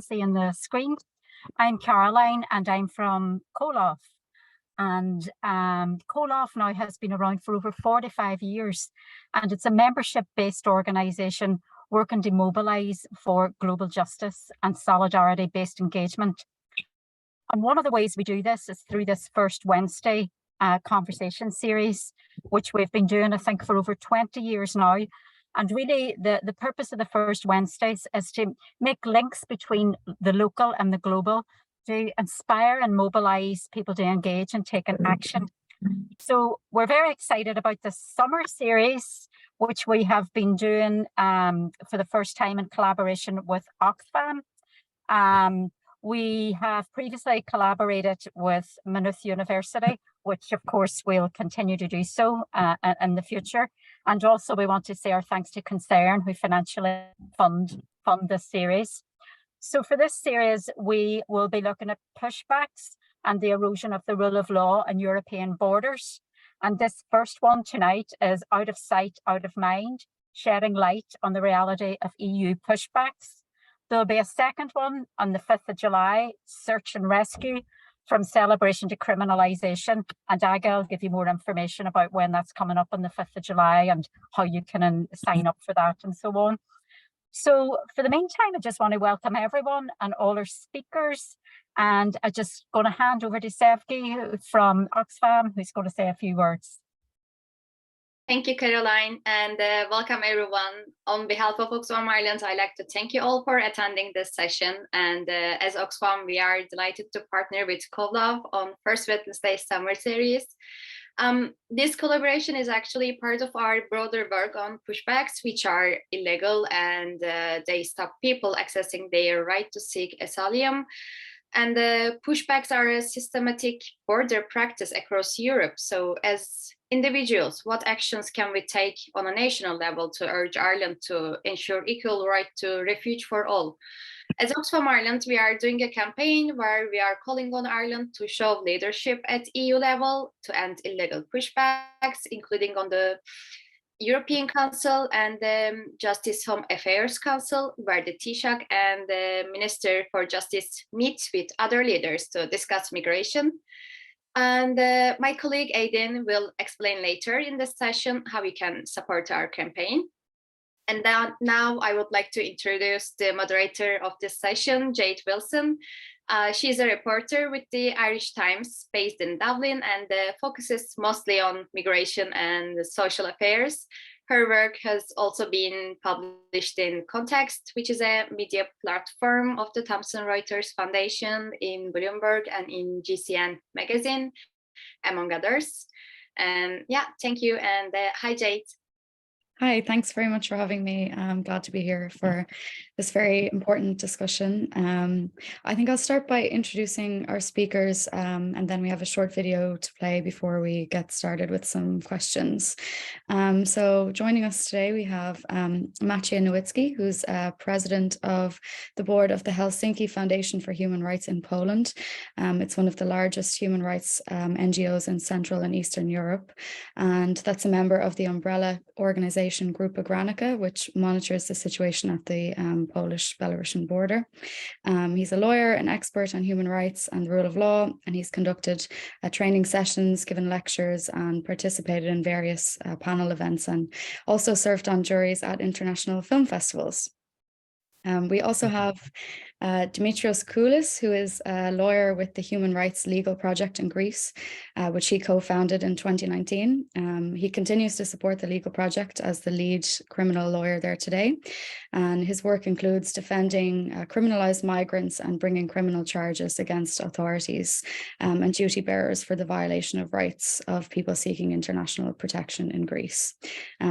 see on the screen. I'm Caroline and I'm from Koloff. And Koloff now has been around for over 45 years, and it's a membership-based organisation working to mobilise for global justice and solidarity-based engagement. And one of the ways we do this is through this First Wednesday conversation series, which we've been doing, I think, for over 20 years now. And really, the purpose of the First Wednesdays is to make links between the local and the global, to inspire and mobilise people to engage and take an action. So we're very excited about the summer series, which we have been doing for the first time in collaboration with Oxfam. We have previously collaborated with Maynooth University, which of course we'll continue to do so in the future. And also we want to say our thanks to Concern, who financially fund this series. So for this series, we will be looking at pushbacks and the erosion of the rule of law and European borders. And this first one tonight is Out of Sight, Out of Mind, shedding light on the reality of EU pushbacks. There'll be a second one on the 5th of July, Search and Rescue, from celebration to criminalization. And Aga will give you more information about when that's coming up on the 5th of July and how you can sign up for that and so on. So for the meantime, I just want to welcome everyone and all our speakers. And I'm just going to hand over to Sevgi from Oxfam, who's going to say a few words. Thank you, Caroline, and welcome everyone. On behalf of Oxfam Ireland, I'd like to thank you all for attending this session. And as Oxfam, we are delighted to partner with Koloff on First Wednesday Summer Series. This collaboration is actually part of our broader work on pushbacks, which are illegal and they stop people accessing their right to seek asylum. And pushbacks are a systematic border practice across Europe. So as individuals, what actions can we take on a national level to urge Ireland to ensure equal right to refuge for all? As Oxfam Ireland, we are doing a campaign where we are calling on Ireland to show leadership at EU level to end illegal pushbacks, including on the European Council and the Justice Home Affairs Council, where the Taoiseach and the Minister for Justice meet with other leaders to discuss migration. And my colleague Aidan will explain later in this session how we can support our campaign. And now I would like to introduce the moderator of this session, Jade Wilson. She's a reporter with the Irish Times based in Dublin and focuses mostly on migration and social affairs. Her work has also been published in Context, which is a media platform of the Thomson Reuters Foundation, in Bloomberg and in GCN magazine, among others. And yeah, thank you. And hi, Jade. Hi, thanks very much for having me. I'm glad to be here for this very important discussion. I think I'll start by introducing our speakers, and then we have a short video to play before we get started with some questions. So joining us today, we have Maciej Nowicki, who's president of the board of the Helsinki Foundation for Human Rights in Poland. It's one of the largest human rights NGOs in Central and Eastern Europe, and that's a member of the umbrella organization Grupa Granica, which monitors the situation at the Polish-Belarusian border. He's a lawyer, an expert on human rights and the rule of law, and he's conducted training sessions, given lectures, and participated in various panel events, and also served on juries at international film festivals. We also have Dimitris, who is a lawyer with the Human Rights Legal Project in Greece, which he co-founded in 2019. He continues to support the legal project as the lead criminal lawyer there today. And his work includes defending criminalized migrants and bringing criminal charges against authorities and duty bearers for the violation of rights of people seeking international protection in Greece.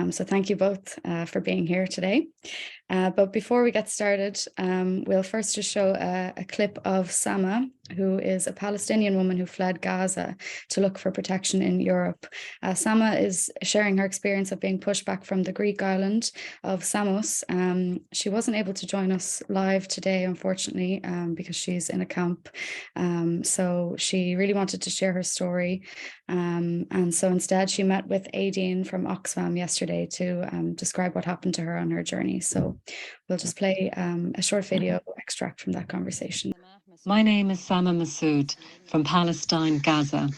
So thank you both for being here today. But before we get started, we'll first just show a clip of Sama, who is a Palestinian woman who fled Gaza to look for protection in Europe. Sama is sharing her experience of being pushed back from the Greek island of Samos. She wasn't able to join us live today, unfortunately, because she's in a camp. So she really wanted to share her story. And so instead she met with Aideen from Oxfam yesterday to describe what happened to her on her journey. So we'll just play a short video extract from that conversation. My name is Sama Masood from Palestine, Gaza.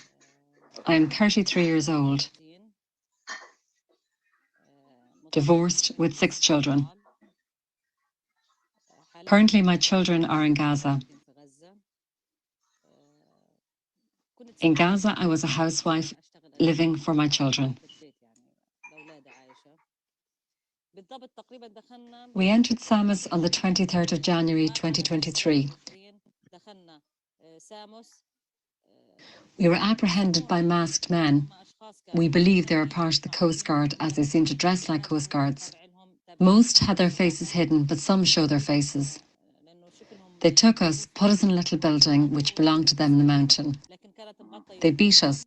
I am 33 years old, divorced with 6 children. Currently, my children are in Gaza. In Gaza, I was a housewife living for my children. We entered Samos on the 23rd of January 2023. We were apprehended by masked men. We believe they are part of the Coast Guard as they seem to dress like Coast Guards. Most had their faces hidden, but some show their faces. They took us, put us in a little building which belonged to them in the mountain. They beat us,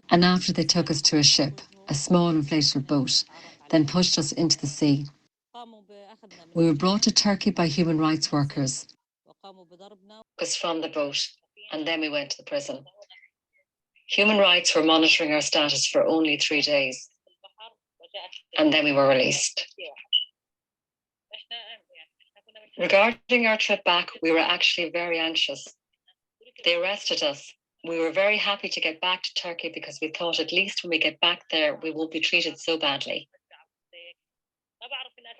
and after they took us to a ship, a small inflatable boat, then pushed us into the sea. We were brought to Turkey by human rights workers. Was from the boat, and then we went to the prison. Human rights were monitoring our status for only 3 days, and then we were released. Regarding our trip back, we were actually very anxious. They arrested us. We were very happy to get back to Turkey because we thought at least when we get back there, we won't be treated so badly.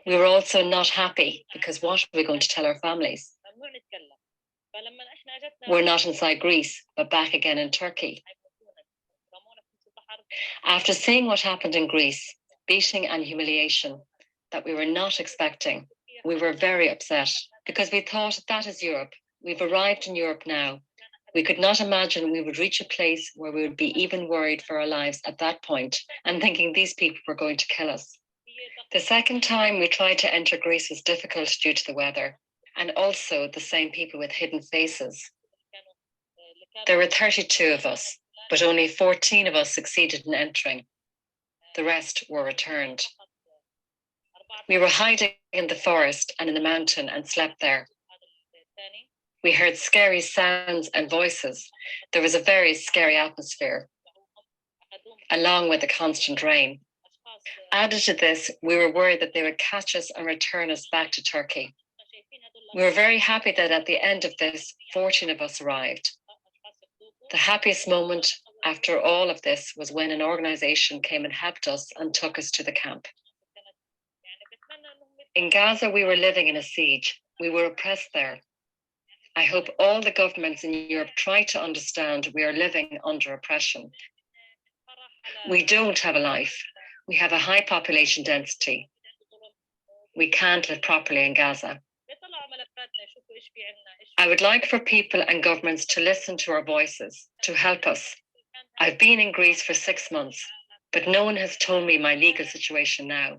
We were also not happy because what are we going to tell our families? We're not inside Greece, but back again in Turkey. After seeing what happened in Greece, beating and humiliation that we were not expecting, we were very upset because we thought that is Europe. We've arrived in Europe now. We could not imagine we would reach a place where we would be even worried for our lives at that point and thinking these people were going to kill us. The second time we tried to enter Greece was difficult due to the weather and also the same people with hidden faces. There were 32 of us, but only 14 of us succeeded in entering. The rest were returned. We were hiding in the forest and in the mountain and slept there. We heard scary sounds and voices. There was a very scary atmosphere, along with the constant rain. Added to this, we were worried that they would catch us and return us back to Turkey. We were very happy that at the end of this, 14 of us arrived. The happiest moment after all of this was when an organization came and helped us and took us to the camp. In Gaza, we were living in a siege. We were oppressed there. I hope all the governments in Europe try to understand we are living under oppression. We don't have a life. We have a high population density. We can't live properly in Gaza. I would like for people and governments to listen to our voices, to help us. I've been in Greece for 6 months, but no one has told me my legal situation now.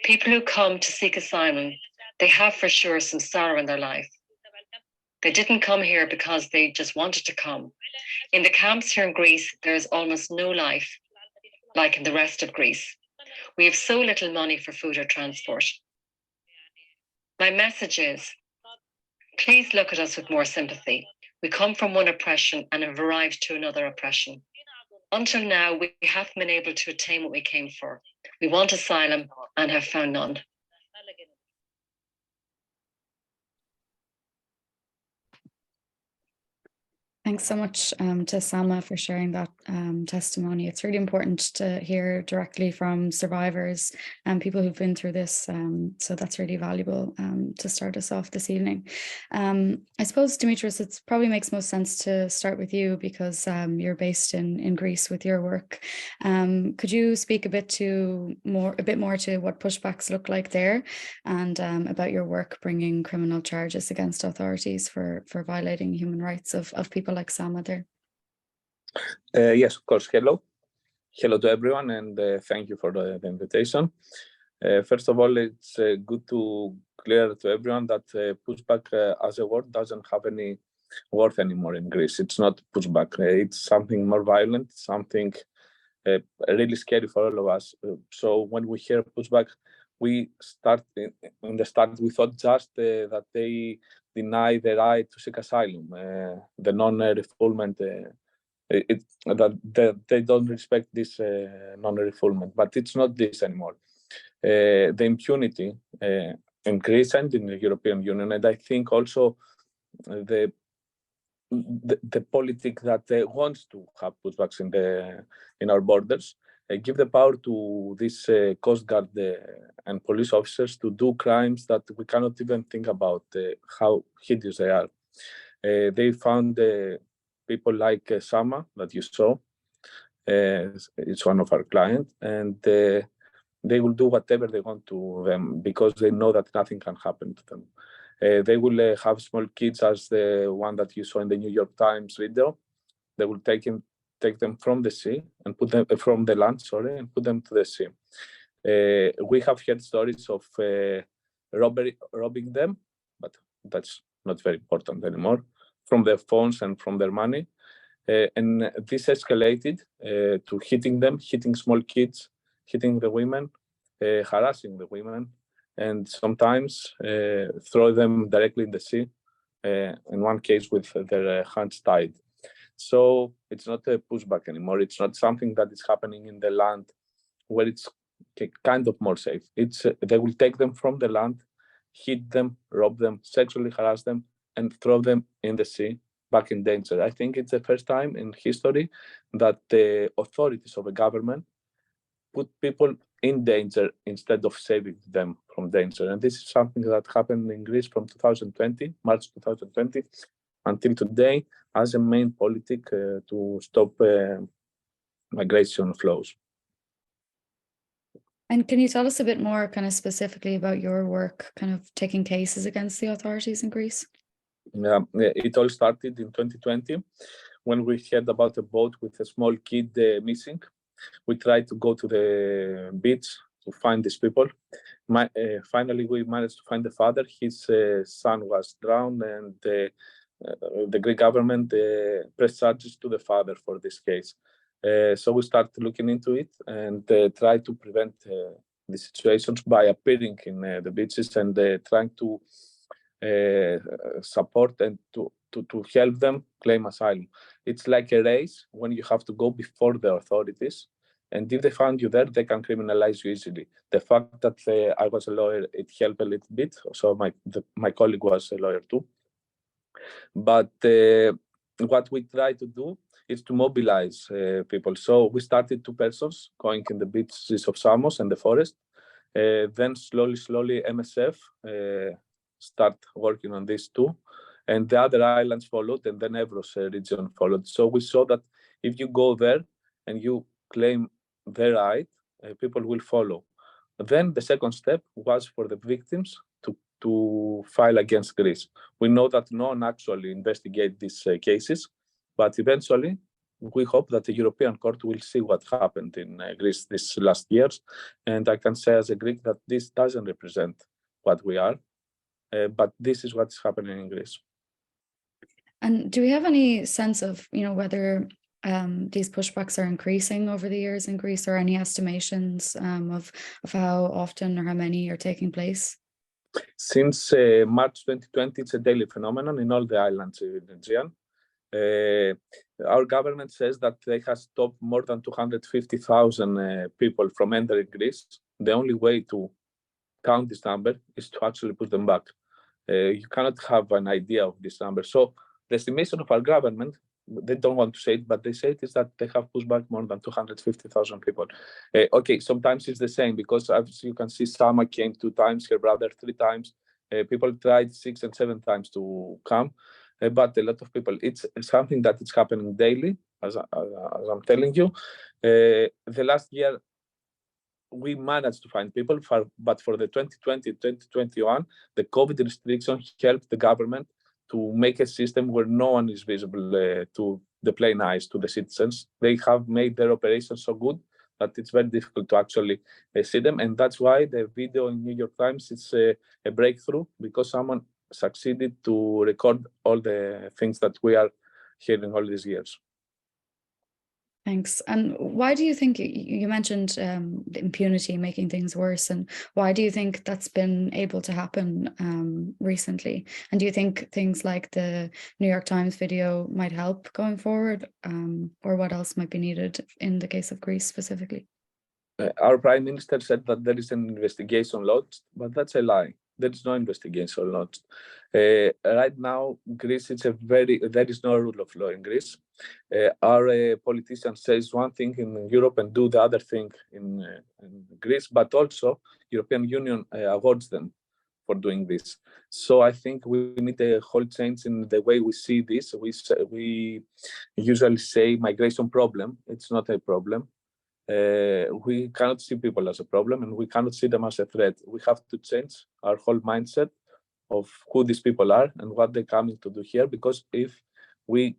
People who come to seek asylum, they have for sure some sorrow in their life. They didn't come here because they just wanted to come. In the camps here in Greece, there is almost no life, like in the rest of Greece. We have so little money for food or transport. My message is, please look at us with more sympathy. We come from one oppression and have arrived to another oppression. Until now, we haven't been able to attain what we came for. We want asylum and have found none. Thanks so much to Sama for sharing that testimony. It's really important to hear directly from survivors and people who've been through this. So that's really valuable to start us off this evening. I suppose, Dimitris, it probably makes most sense to start with you because you're based in Greece with your work. Could you speak a bit more to what pushbacks look like there and about your work bringing criminal charges against authorities for violating human rights of people like Sama there? Yes, of course. Hello to everyone, and thank you for the invitation. First of all, it's good to clear to everyone that pushback as a word doesn't have any worth anymore in Greece. It's not pushback. It's something more violent, something really scary for all of us. So when we hear pushback, we start in the start. We thought just that they deny the right to seek asylum, the non-refoulement. That they don't respect this non-refoulement, but it's not this anymore. The impunity in Greece and in the European Union, and I think also the politic that wants to have pushbacks in our borders, give the power to this Coast Guard and police officers to do crimes that we cannot even think about how hideous they are. They found people like Samos that you saw. It's one of our clients, and they will do whatever they want to them because they know that nothing can happen to them. They will have small kids, as the one that you saw in the New York Times video. They will take them from the sea and put them from the land, and put them to the sea. We have heard stories of robbing them, but that's not very important anymore, from their phones and from their money. And this escalated to hitting them, hitting small kids, hitting the women, harassing the women, and sometimes throw them directly in the sea, in one case with their hands tied. So it's not a pushback anymore. It's not something that is happening in the land where it's kind of more safe. It's they will take them from the land, hit them, rob them, sexually harass them, and throw them in the sea, back in danger. I think it's the first time in history that the authorities of a government put people in danger instead of saving them from danger. And this is something that happened in Greece from 2020, March 2020, until today, as a main politic to stop migration flows. And can you tell us a bit more kind of specifically about your work, kind of taking cases against the authorities in Greece? Yeah, it all started in 2020 when we heard about a boat with a small kid missing. We tried to go to the beach to find these people. Finally, we managed to find the father. His son was drowned, and the Greek government pressed charges to the father for this case. So we started looking into it and tried to prevent the situations by appearing in the beaches and trying to support and to help them claim asylum. It's like a race when you have to go before the authorities, and if they find you there, they can criminalize you easily. The fact that I was a lawyer, it helped a little bit. So my colleague was a lawyer too. But what we try to do is to mobilize people. So we started 2 persons going in the beaches of Samos and the forest. Then slowly MSF start working on this too. And the other islands followed, and then Evros region followed. So we saw that if you go there and you claim their right, people will follow. Then the second step was for the victims to file against Greece. We know that no one actually investigates these cases, but eventually we hope that the European Court will see what happened in Greece these last years. And I can say as a Greek that this doesn't represent what we are, but this is what's happening in Greece. And do we have any sense of, whether these pushbacks are increasing over the years in Greece, or any estimations of how often or how many are taking place? Since March 2020, it's a daily phenomenon in all the islands in the Aegean. Our government says that they have stopped more than 250,000 people from entering Greece. The only way to count this number is to actually put them back. You cannot have an idea of this number. So the estimation of our government, they don't want to say it, but they say it is that they have pushed back more than 250,000 people. Okay, sometimes it's the same, because as you can see, Sama came 2 times, her brother 3 times. People tried 6 and 7 times to come, but a lot of people, it's something that is happening daily, as I'm telling you. The last year, we managed to find people, but for the 2020-2021, the COVID restrictions helped the government to make a system where no one is visible to the plain eyes, to the citizens. They have made their operations so good but it's very difficult to actually see them. And that's why the video in New York Times is a breakthrough, because someone succeeded to record all the things that we are hearing all these years. Thanks. And why do you think, you mentioned the impunity making things worse, and why do you think that's been able to happen recently? And do you think things like the New York Times video might help going forward, or what else might be needed in the case of Greece specifically? Our Prime Minister said that there is an investigation launched, but that's a lie. There is no investigation launched. Right now, Greece there is no rule of law in Greece. Our politician says one thing in Europe and do the other thing in Greece, but also European Union awards them for doing this. So I think we need a whole change in the way we see this. We usually say migration problem. It's not a problem. We cannot see people as a problem, and we cannot see them as a threat. We have to change our whole mindset of who these people are and what they're coming to do here, because if we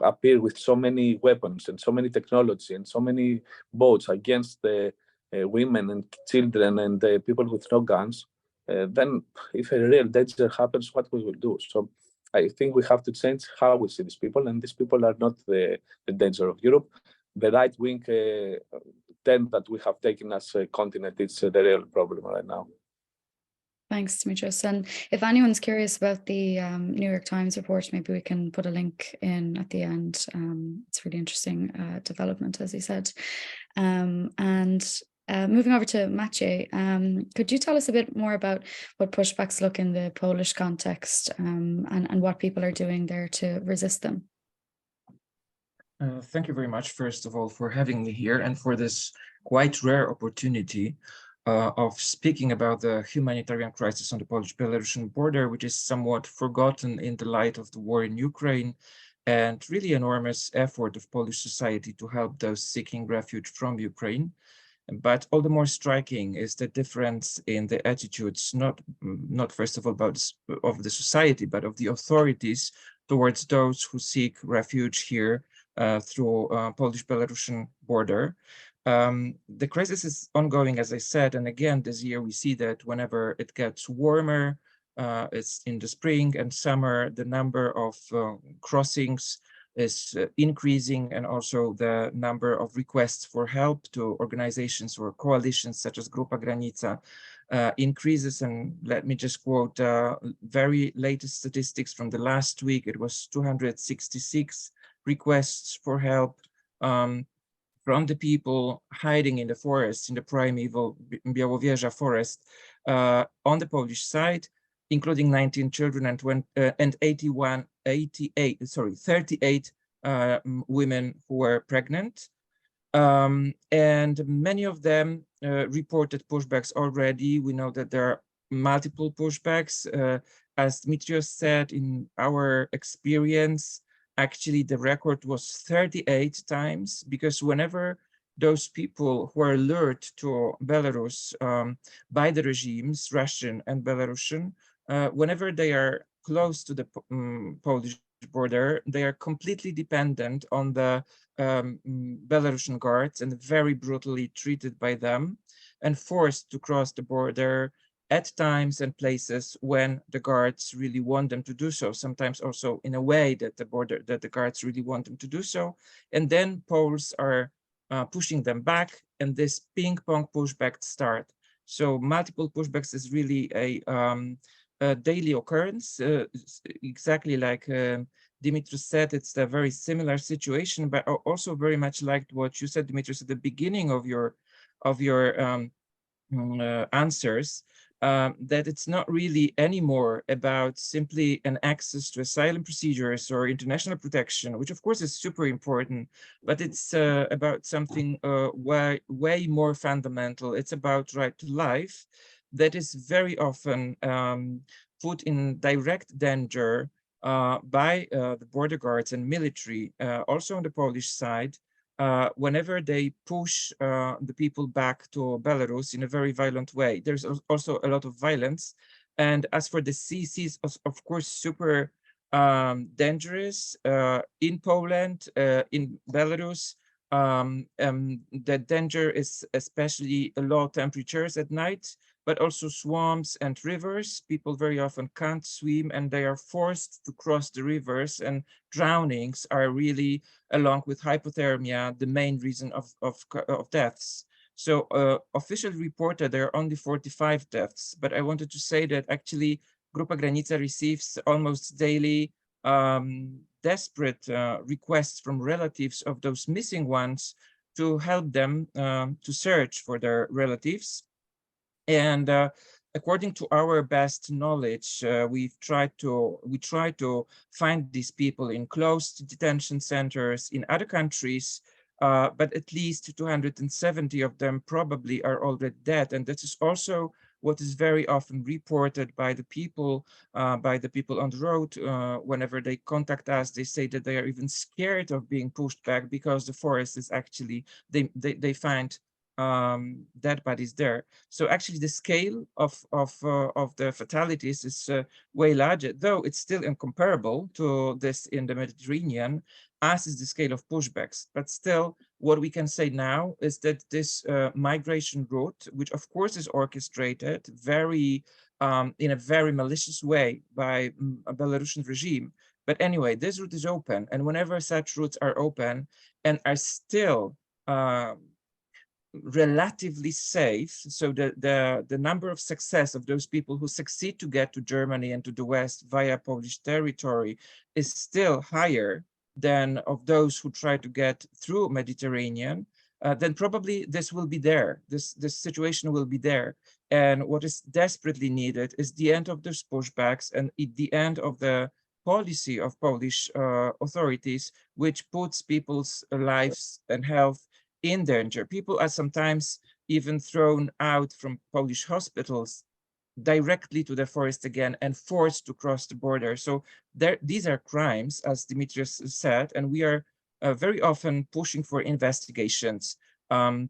appear with so many weapons and so many technology and so many boats against the women and children and the people with no guns, then if a real danger happens, what we will do? So I think we have to change how we see these people, and these people are not the danger of Europe. The right wing turn that we have taken as a continent is the real problem right now. Thanks, Dimitris. And if anyone's curious about the New York Times report, maybe we can put a link in at the end. It's really interesting development, as you said. Moving over to Maciej, could you tell us a bit more about what pushbacks look in the Polish context, and what people are doing there to resist them? Thank you very much, first of all, for having me here and for this quite rare opportunity of speaking about the humanitarian crisis on the Polish-Belarusian border, which is somewhat forgotten in the light of the war in Ukraine and really enormous effort of Polish society to help those seeking refuge from Ukraine. But all the more striking is the difference in the attitudes, not first of all of the society, but of the authorities towards those who seek refuge here through Polish-Belarusian border. The crisis is ongoing, as I said, and again, this year we see that whenever it gets warmer, it's in the spring and summer, the number of crossings is increasing, and also the number of requests for help to organizations or coalitions such as Grupa Granica increases. And let me just quote very latest statistics from the last week. It was 266 requests for help from the people hiding in the forest, in the primeval Białowieża forest on the Polish side, including 19 children and 38 women who were pregnant. And many of them reported pushbacks already. We know that there are multiple pushbacks. As Dimitris said, in our experience, actually the record was 38 times, because whenever those people who are lured to Belarus by the regimes, Russian and Belarusian, whenever they are close to the Polish border, they are completely dependent on the Belarusian guards and very brutally treated by them and forced to cross the border at times and places when the guards really want them to do so, sometimes also in a way that the guards really want them to do so. And then Poles are pushing them back, and this ping-pong pushback start. So multiple pushbacks is really a daily occurrence, exactly like Dimitris said. It's a very similar situation, but also very much like what you said, Dimitris, at the beginning of your answers, that it's not really anymore about simply an access to asylum procedures or international protection, which of course is super important, but it's about something way more fundamental. It's about right to life that is very often put in direct danger by the border guards and military, also on the Polish side, whenever they push the people back to Belarus in a very violent way. There's also a lot of violence. And as for the CCs, of course, super dangerous in Poland, in Belarus. The danger is especially low temperatures at night, but also swamps and rivers. People very often can't swim and they are forced to cross the rivers, and drownings are really, along with hypothermia, the main reason of deaths. So officially reported there are only 45 deaths, but I wanted to say that actually Grupa Granica receives almost daily desperate requests from relatives of those missing ones to help them to search for their relatives. And according to our best knowledge, we try to find these people in closed detention centers in other countries, but at least 270 of them probably are already dead. And this is also what is very often reported by the people on the road. Whenever they contact us, they say that they are even scared of being pushed back because the forest is actually, they find dead bodies there. So actually the scale of the fatalities is way larger, though it's still incomparable to this in the Mediterranean, as is the scale of pushbacks. But still, what we can say now is that this migration route, which of course is orchestrated very in a very malicious way by a Belarusian regime. But anyway, this route is open, and whenever such routes are open and are still relatively safe, so the number of success of those people who succeed to get to Germany and to the West via Polish territory is still higher than of those who try to get through Mediterranean, then probably this will be there. This situation will be there. And what is desperately needed is the end of those pushbacks and the end of the policy of Polish authorities, which puts people's lives and health in danger. People are sometimes even thrown out from Polish hospitals directly to the forest again and forced to cross the border. So these are crimes, as Dimitris said, and we are very often pushing for investigations of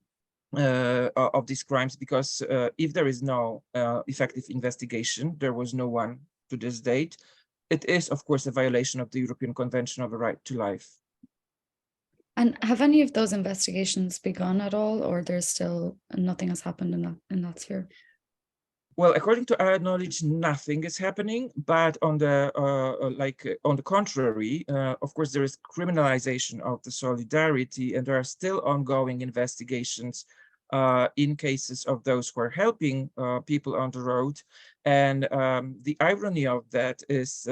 these crimes, because if there is no effective investigation, there was no one to this date, it is, of course, a violation of the European Convention of the Right to Life. And have any of those investigations begun at all, or there's still nothing has happened in that sphere? Well, according to our knowledge, nothing is happening. But on the on the contrary, of course, there is criminalization of the solidarity, and there are still ongoing investigations in cases of those who are helping people on the road. And the irony of that is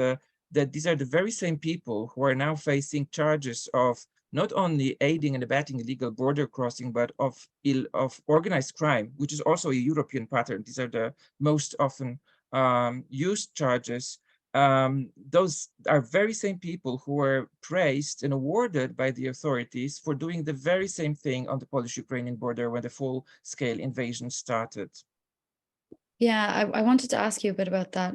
that these are the very same people who are now facing charges of not only aiding and abetting illegal border crossing, but of organized crime, which is also a European pattern. These are the most often used charges. Those are very same people who were praised and awarded by the authorities for doing the very same thing on the Polish-Ukrainian border when the full-scale invasion started. Yeah, I wanted to ask you a bit about that.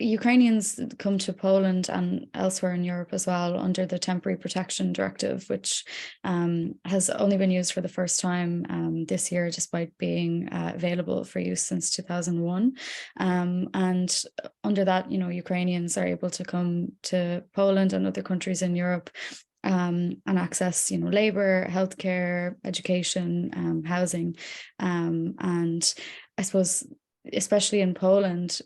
Ukrainians come to Poland and elsewhere in Europe as well under the Temporary Protection Directive, which has only been used for the first time this year, despite being available for use since 2001. And under that, Ukrainians are able to come to Poland and other countries in Europe and access, labor, healthcare, education, housing, and I suppose, especially in Poland,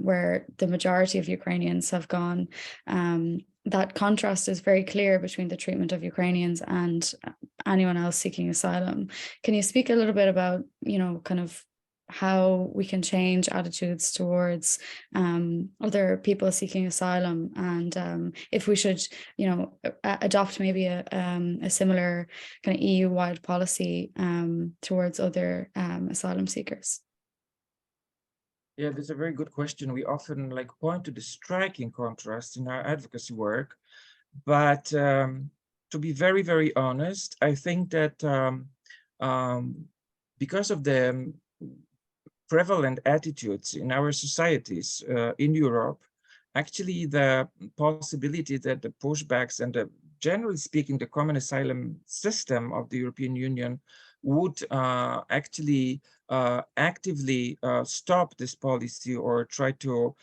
where the majority of Ukrainians have gone, that contrast is very clear between the treatment of Ukrainians and anyone else seeking asylum. Can you speak a little bit about, kind of how we can change attitudes towards other people seeking asylum, and if we should, adopt maybe a similar kind of EU-wide policy towards other asylum seekers? Yeah, that's a very good question. We often point to the striking contrast in our advocacy work, but to be very, very honest, I think that because of the prevalent attitudes in our societies in Europe, actually the possibility that the pushbacks and generally speaking, the common asylum system of the European Union would actually actively stop this policy or try to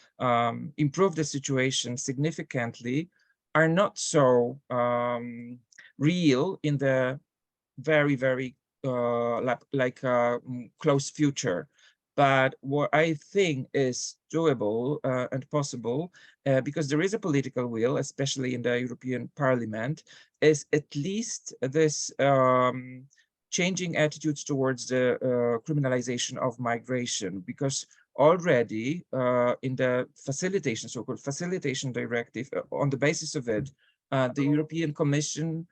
improve the situation significantly are not so real in the very, very close future. But what I think is doable and possible, because there is a political will, especially in the European Parliament, is at least this changing attitudes towards the criminalization of migration, because already in the facilitation, so-called facilitation directive, on the basis of it, the European Commission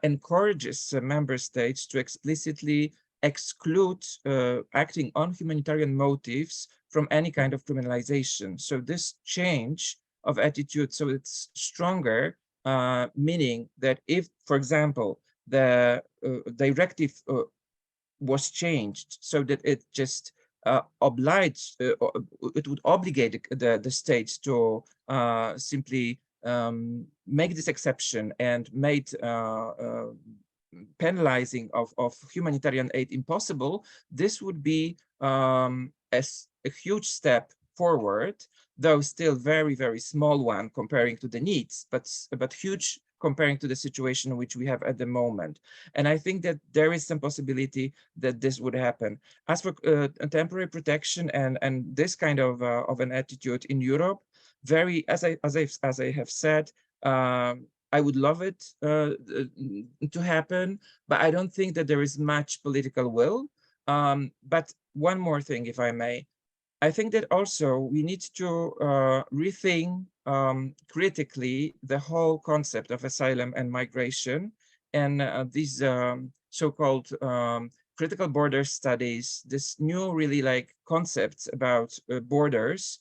encourages member states to explicitly exclude acting on humanitarian motives from any kind of criminalization. So this change of attitude, so it's stronger, meaning that if, for example, the directive was changed so that it just obliged, it would obligate the states to simply make this exception and made penalizing of humanitarian aid impossible, this would be a huge step forward, though still very, very small one comparing to the needs, but huge comparing to the situation which we have at the moment. And I think that there is some possibility that this would happen. As for temporary protection and this kind of an attitude in Europe, very, as I have said, I would love it to happen, but I don't think that there is much political will. But one more thing, if I may, I think that also we need to rethink critically the whole concept of asylum and migration, and these so-called critical border studies, this new really like concepts about borders,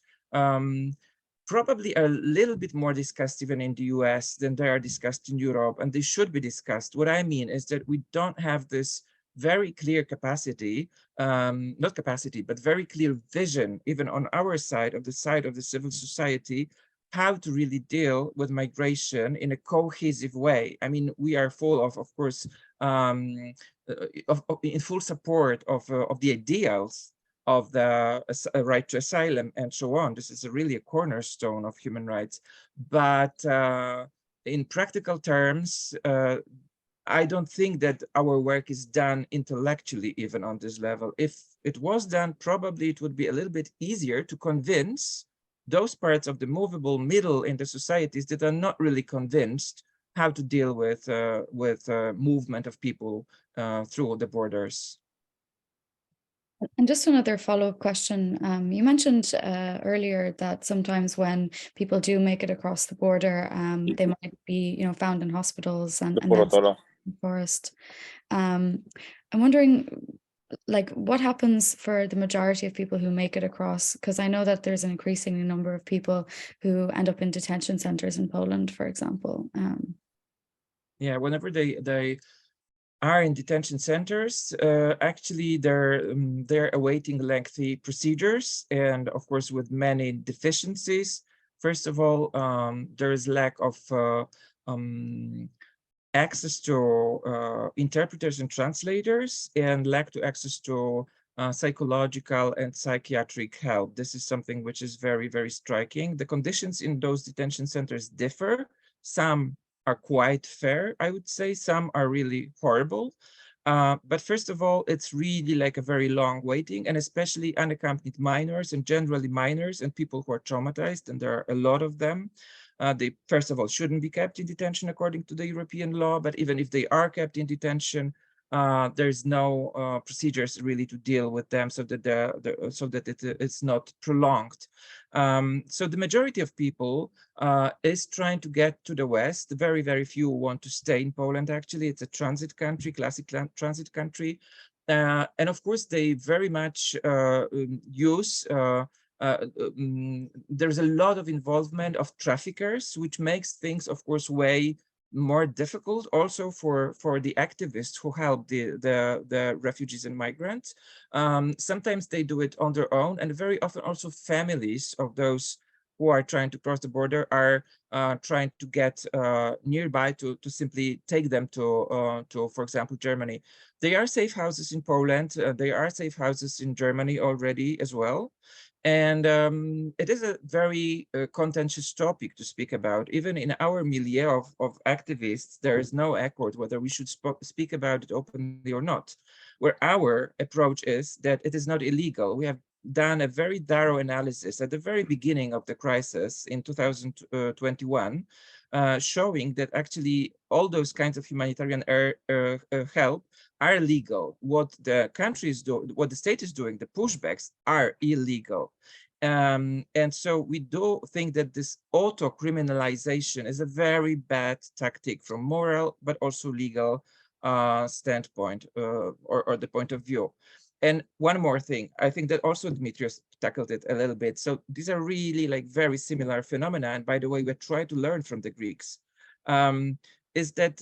probably a little bit more discussed even in the US than they are discussed in Europe, and they should be discussed. What I mean is that we don't have this very clear capacity, not capacity, but very clear vision, even on our side of the civil society, how to really deal with migration in a cohesive way. I mean, we are full of course, in full support of the ideals of the right to asylum and so on. This is really a cornerstone of human rights. But in practical terms, I don't think that our work is done intellectually even on this level. If it was done, probably it would be a little bit easier to convince those parts of the movable middle in the societies that are not really convinced how to deal with movement of people through the borders. And just another follow-up question. You mentioned earlier that sometimes when people do make it across the border, they might be, found in hospitals and then in the forest. I'm wondering, like, what happens for the majority of people who make it across? Because I know that there's an increasing number of people who end up in detention centers in Poland, for example. Yeah, whenever they are in detention centers, actually they're awaiting lengthy procedures, and of course with many deficiencies. First of all, there is lack of access to interpreters and translators, and lack to access to psychological and psychiatric help. This is something which is very, very striking. The conditions in those detention centers differ. Some are quite fair, I would say. Some are really horrible. But first of all, it's really like a very long waiting, and especially unaccompanied minors, and generally minors and people who are traumatized, and there are a lot of them. They, first of all, shouldn't be kept in detention according to the European law, but even if they are kept in detention, there's no procedures really to deal with them so that it's not prolonged. So the majority of people is trying to get to the West. Very, very few want to stay in Poland. Actually, it's a transit country, classic transit country. And of course, they very much use there's a lot of involvement of traffickers, which makes things, of course, way more difficult also for the activists who help the refugees and migrants. Sometimes they do it on their own, and very often also families of those who are trying to cross the border are trying to get nearby to simply take them to, for example, Germany. There are safe houses in Poland. There are safe houses in Germany already as well. And it is a very contentious topic to speak about. Even in our milieu of activists, there is no accord whether we should speak about it openly or not. Where our approach is that it is not illegal. We have done a very thorough analysis at the very beginning of the crisis in 2021, showing that actually all those kinds of humanitarian help are legal. What the country is doing, what the state is doing, the pushbacks are illegal. And so we do think that this auto-criminalization is a very bad tactic from moral, but also legal standpoint or the point of view. And one more thing, I think that also Dimitris tackled it a little bit. So these are really like very similar phenomena. And by the way, we try to learn from the Greeks. Is that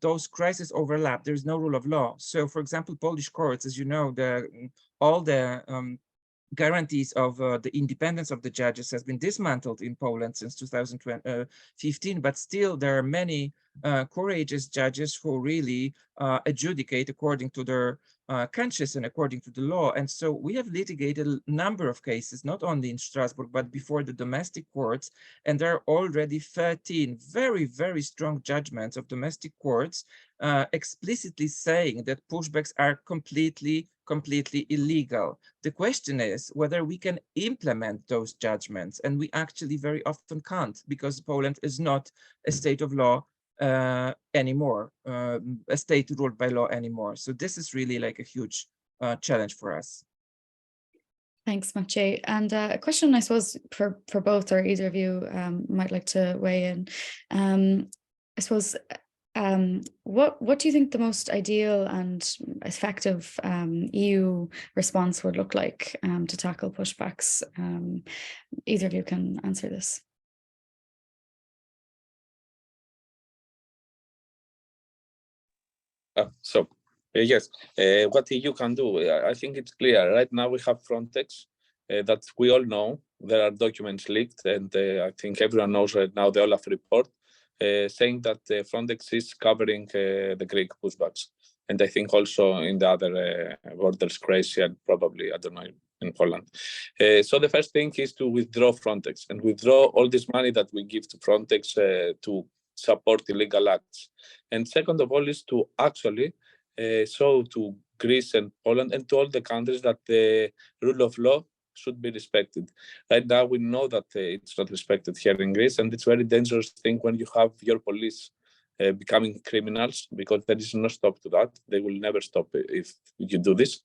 those crises overlap. There's no rule of law. So for example, Polish courts, as you know, all the guarantees of the independence of the judges has been dismantled in Poland since 2015, but still there are many courageous judges who really adjudicate according to their conscience and according to the law. And so we have litigated a number of cases, not only in Strasbourg, but before the domestic courts. And there are already 13 very, very strong judgments of domestic courts explicitly saying that pushbacks are completely illegal. The question is whether we can implement those judgments, and we actually very often can't, because Poland is not a state of law anymore, a state ruled by law anymore. So this is really like a huge challenge for us. Thanks, Maciej. And a question, I suppose, for both or either of you might like to weigh in. I suppose, what do you think the most ideal and effective EU response would look like to tackle pushbacks? Either of you can answer this. Yes, what EU can do, I think it's clear. Right now we have Frontex that we all know. There are documents leaked, and I think everyone knows right now the Olaf report saying that Frontex is covering the Greek pushbacks. And I think also in the other borders, Croatia, and probably, I don't know, in Poland. So the first thing is to withdraw Frontex and withdraw all this money that we give to Frontex to support illegal acts. And second of all is to actually show to Greece and Poland and to all the countries that the rule of law should be respected. Right now, we know that it's not respected here in Greece, and it's a very dangerous thing when you have your police becoming criminals, because there is no stop to that. They will never stop if you do this.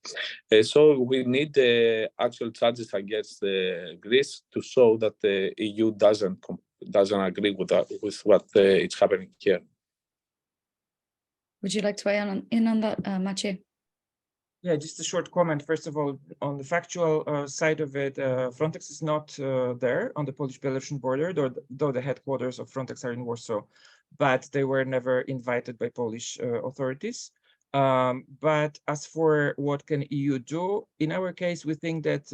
So we need actual charges against Greece to show that the EU doesn't agree with that, with what is happening here. Would you like to weigh in on that, Maciej? Yeah, just a short comment. First of all, on the factual side of it, Frontex is not there on the Polish-Belarusian border, though the headquarters of Frontex are in Warsaw, but they were never invited by Polish authorities. But as for what can EU do, in our case, we think that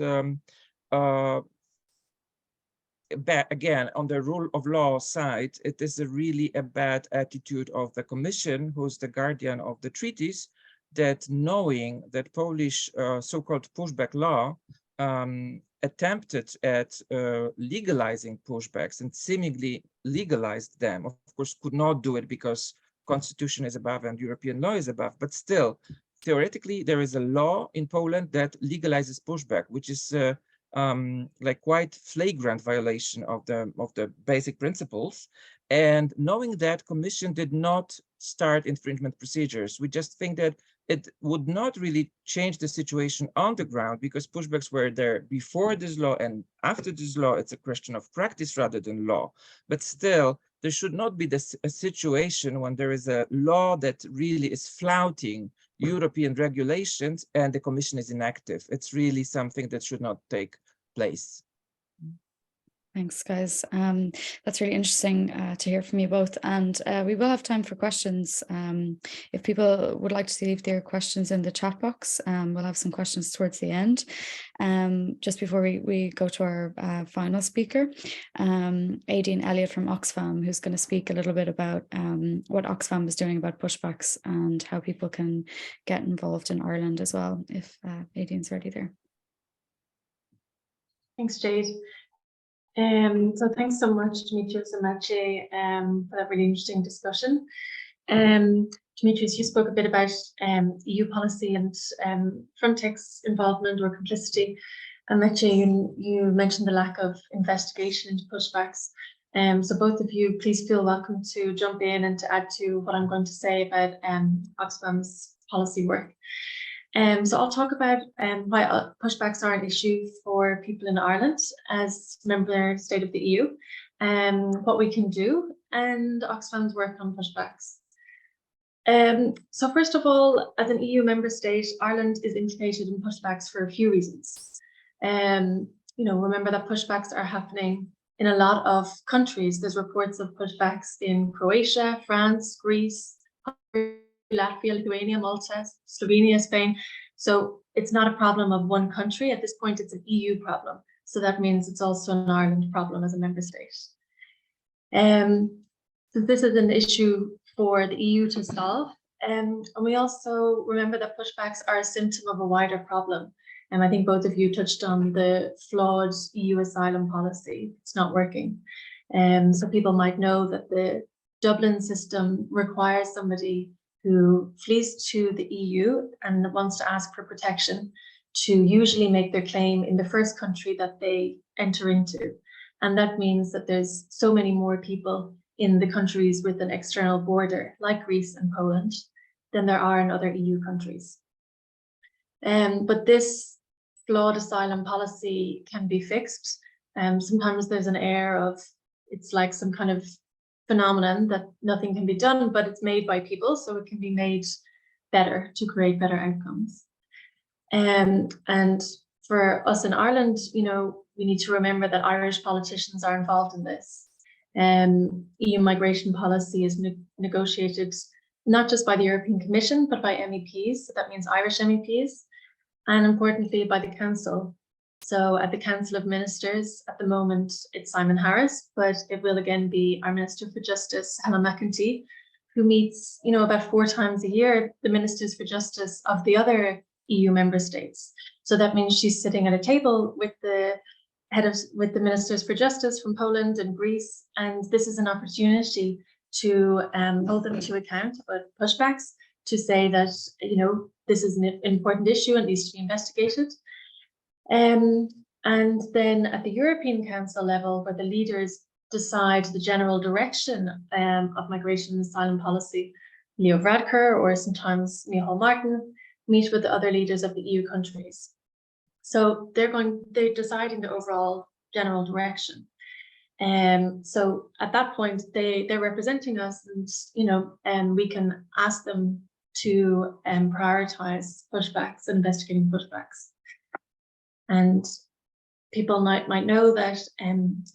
again, on the rule of law side, it is really a bad attitude of the Commission, who's the guardian of the treaties, that knowing that Polish so-called pushback law attempted at legalizing pushbacks and seemingly legalized them, of course, could not do it because Constitution is above and European law is above, but still, theoretically, there is a law in Poland that legalizes pushback, which is like quite flagrant violation of the basic principles. And knowing that, Commission did not start infringement procedures. We just think that it would not really change the situation on the ground, because pushbacks were there before this law and after this law. It's a question of practice rather than law. But still, there should not be a situation when there is a law that really is flouting European regulations and the Commission is inactive. It's really something that should not take place. Thanks, guys. That's really interesting to hear from you both. And we will have time for questions. If people would like to leave their questions in the chat box, we'll have some questions towards the end. Just before we go to our final speaker, Aidan Elliott from Oxfam, who's going to speak a little bit about what Oxfam is doing about pushbacks and how people can get involved in Ireland as well, if Aidan's ready there. Thanks, Jade. So thanks so much, Dimitris and Maciej, for that really interesting discussion. Dimitris, you spoke a bit about EU policy and Frontex involvement or complicity. And Maciej, you mentioned the lack of investigation into pushbacks. So both of you, please feel welcome to jump in and to add to what I'm going to say about Oxfam's policy work. So I'll talk about why pushbacks are an issue for people in Ireland as member state of the EU, what we can do, and Oxfam's work on pushbacks. So first of all, as an EU member state, Ireland is implicated in pushbacks for a few reasons. Remember that pushbacks are happening in a lot of countries. There's reports of pushbacks in Croatia, France, Greece, Hungary, Latvia, Lithuania, Malta, Slovenia, Spain. So it's not a problem of one country. At this point, it's an EU problem. So that means it's also an Ireland problem as a member state. So this is an issue for the EU to solve. And we also remember that pushbacks are a symptom of a wider problem. And I think both of you touched on the flawed EU asylum policy. It's not working. So people might know that the Dublin system requires somebody who flees to the EU and wants to ask for protection to usually make their claim in the first country that they enter into. And that means that there's so many more people in the countries with an external border, like Greece and Poland, than there are in other EU countries. But this flawed asylum policy can be fixed. Sometimes there's an air of, it's like some kind of phenomenon that nothing can be done, but it's made by people, so it can be made better to create better outcomes. And for us in Ireland, we need to remember that Irish politicians are involved in this. EU migration policy is negotiated not just by the European Commission, but by MEPs. So that means Irish MEPs, and importantly by the Council. So at the Council of Ministers, at the moment, it's Simon Harris, but it will again be our Minister for Justice, Helen McEntee, who meets, about 4 times a year, the Ministers for Justice of the other EU member states. So that means she's sitting at a table with the Ministers for Justice from Poland and Greece. And this is an opportunity to hold them to account about pushbacks, to say that, this is an important issue and needs to be investigated. And then at the European Council level, where the leaders decide the general direction of migration and asylum policy, Leo Varadkar or sometimes Micheál Martin meet with the other leaders of the EU countries. So they're deciding the overall general direction. So at that point, they're representing us, and we can ask them to prioritize pushbacks and investigating pushbacks. And people might know that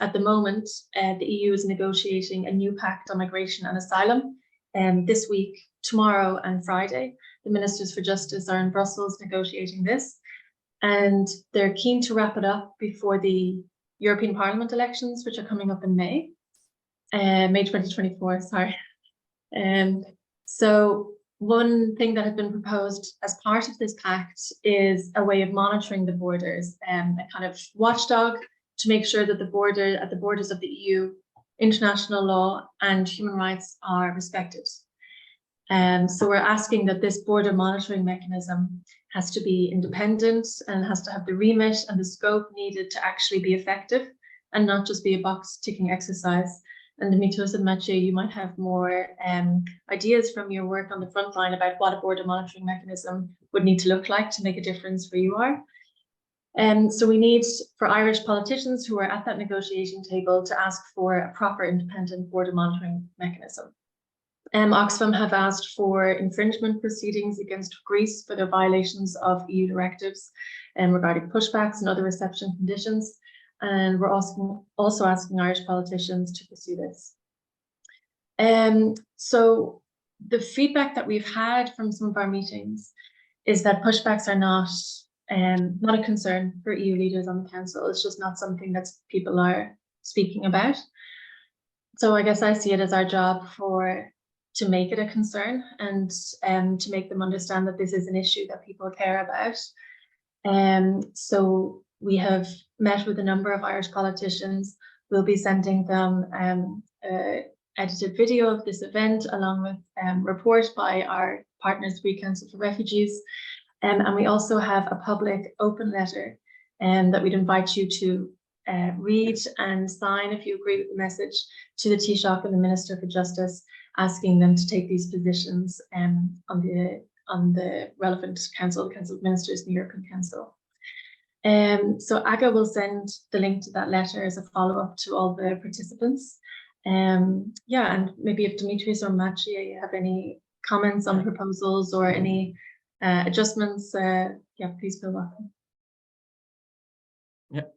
at the moment, the EU is negotiating a new pact on migration and asylum. This week, tomorrow and Friday, the Ministers for Justice are in Brussels negotiating this. And they're keen to wrap it up before the European Parliament elections, which are coming up in May 2024, sorry. So one thing that has been proposed as part of this pact is a way of monitoring the borders, a kind of watchdog to make sure that at the borders of the EU, international law and human rights are respected. So we're asking that this border monitoring mechanism has to be independent and has to have the remit and the scope needed to actually be effective and not just be a box ticking exercise. And Dimitris and Maciej, you might have more ideas from your work on the front line about what a border monitoring mechanism would need to look like to make a difference where you are. So we need, for Irish politicians who are at that negotiating table, to ask for a proper independent border monitoring mechanism. Oxfam have asked for infringement proceedings against Greece for their violations of EU directives regarding pushbacks and other reception conditions. and we're also asking Irish politicians to pursue this. So the feedback that we've had from some of our meetings is that pushbacks are not a concern for EU leaders on the council. It's just not something that people are speaking about. So I guess I see it as our job to make it a concern and to make them understand that this is an issue that people care about. So we have met with a number of Irish politicians. We'll be sending them edited video of this event along with report by our partners, Greek Council for Refugees. And we also have a public open letter that we'd invite you to read and sign if you agree with the message to the Taoiseach and the Minister for Justice, asking them to take these positions on the relevant council, the Council of Ministers and the European Council. So Aga will send the link to that letter as a follow-up to all the participants. Yeah, and maybe if Dimitris or Maciej, you have any comments on proposals or any adjustments, yeah, please feel welcome. Yeah,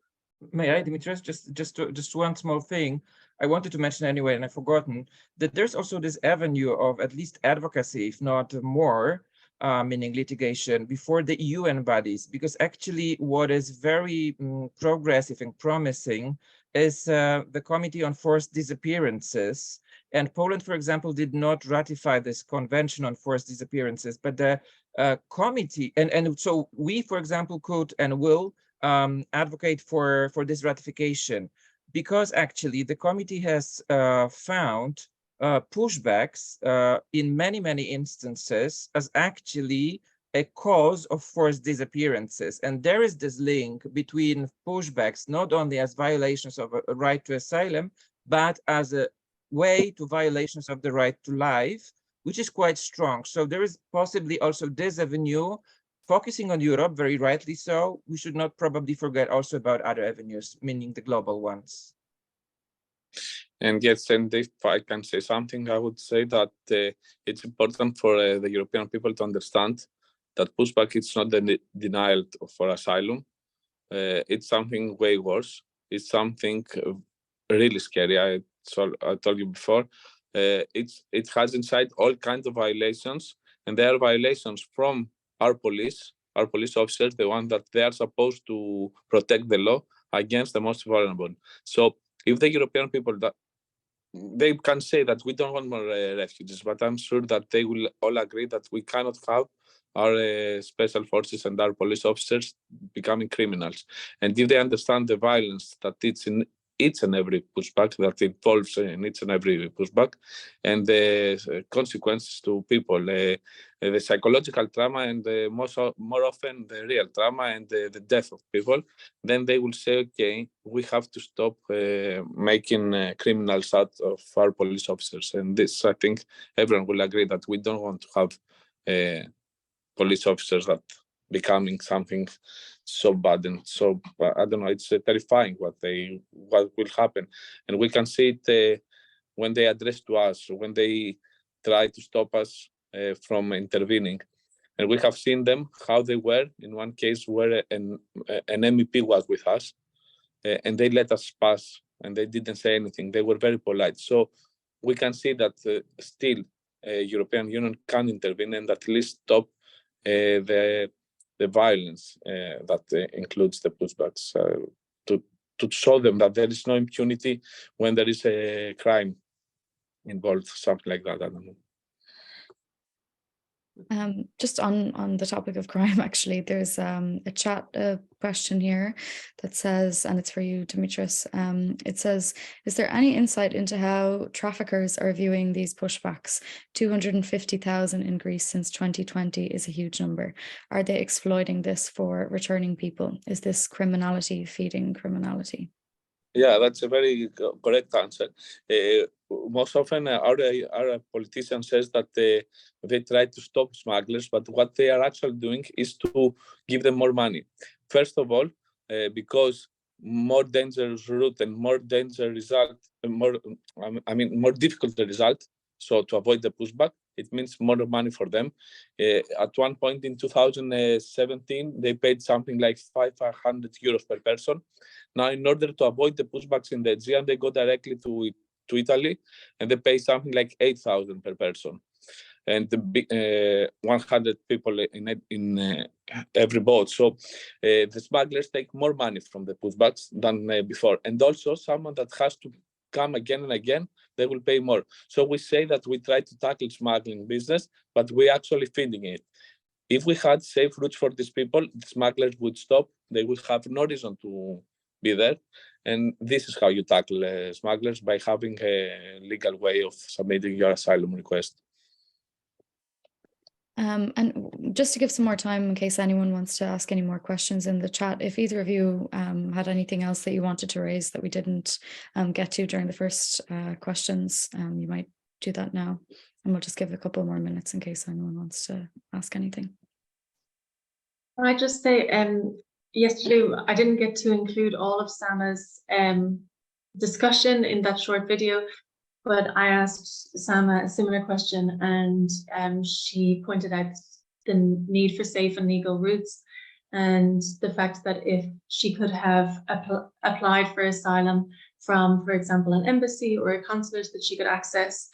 may I, Dimitris, just one small thing I wanted to mention anyway, and I've forgotten that there's also this avenue of at least advocacy, if not more, meaning litigation before the UN bodies, because actually what is very progressive and promising is the Committee on Forced Disappearances. And Poland, for example, did not ratify this Convention on Forced Disappearances, but the committee, and so we, for example, could and will advocate for this ratification, because actually the committee has found pushbacks in many instances as actually a cause of forced disappearances. And there is this link between pushbacks, not only as violations of a right to asylum, but as a way to violations of the right to life, which is quite strong. So there is possibly also this avenue, focusing on Europe, very rightly so. We should not probably forget also about other avenues, meaning the global ones. And yes, and if I can say something, I would say that it's important for the European people to understand that pushback is not the denial for asylum. It's something way worse. It's something really scary. I told you before. It has inside all kinds of violations, and there are violations from our police officers, the one that they are supposed to protect the law against the most vulnerable. So if the European people that they can say that we don't want more refugees, but I'm sure that they will all agree that we cannot have our special forces and our police officers becoming criminals. And if they understand the violence that it's in each and every pushback, that involves in each and every pushback, and the consequences to people, the psychological trauma, and more often the real trauma and the death of people, then they will say, okay, we have to stop making criminals out of our police officers. And this, I think, everyone will agree that we don't want to have police officers that becoming something so bad and so, I don't know, it's terrifying what will happen. And we can see it when they address to us, when they try to stop us from intervening. And we have seen them, how they were, in one case where an MEP was with us and they let us pass and they didn't say anything. They were very polite. So we can see that still European Union can intervene and at least stop the violence that includes the pushbacks, to show them that there is no impunity when there is a crime involved, something like that. I don't know. Just on the topic of crime, actually, there's a chat question here that says, and it's for you, Dimitris. It says, is there any insight into how traffickers are viewing these pushbacks? 250,000 in Greece since 2020 is a huge number. Are they exploiting this for returning people? Is this criminality feeding criminality? Yeah, that's a very correct answer. Most often our politician says that they try to stop smugglers, but what they are actually doing is to give them more money. First of all, because more dangerous route and more dangerous result, more difficult the result, so to avoid the pushback, it means more money for them. At one point in 2017, they paid something like 500 euros per person. Now, in order to avoid the pushbacks in the Aegean, they go directly to Italy, and they pay something like 8,000 per person. And the 100 people in every boat. So the smugglers take more money from the pushbacks than before. And also someone that has to come again and again, they will pay more. So we say that we try to tackle smuggling business, but we're actually feeding it. If we had safe routes for these people, the smugglers would stop. They would have no reason to be there. And this is how you tackle smugglers, by having a legal way of submitting your asylum request. And just to give some more time in case anyone wants to ask any more questions in the chat, if either of you had anything else that you wanted to raise that we didn't get to during the first questions, you might do that now. And we'll just give a couple more minutes in case anyone wants to ask anything. Can I just say, yesterday I didn't get to include all of Sama's discussion in that short video, but I asked Sama a similar question, and she pointed out the need for safe and legal routes, and the fact that if she could have applied for asylum from, for example, an embassy or a consulate that she could access,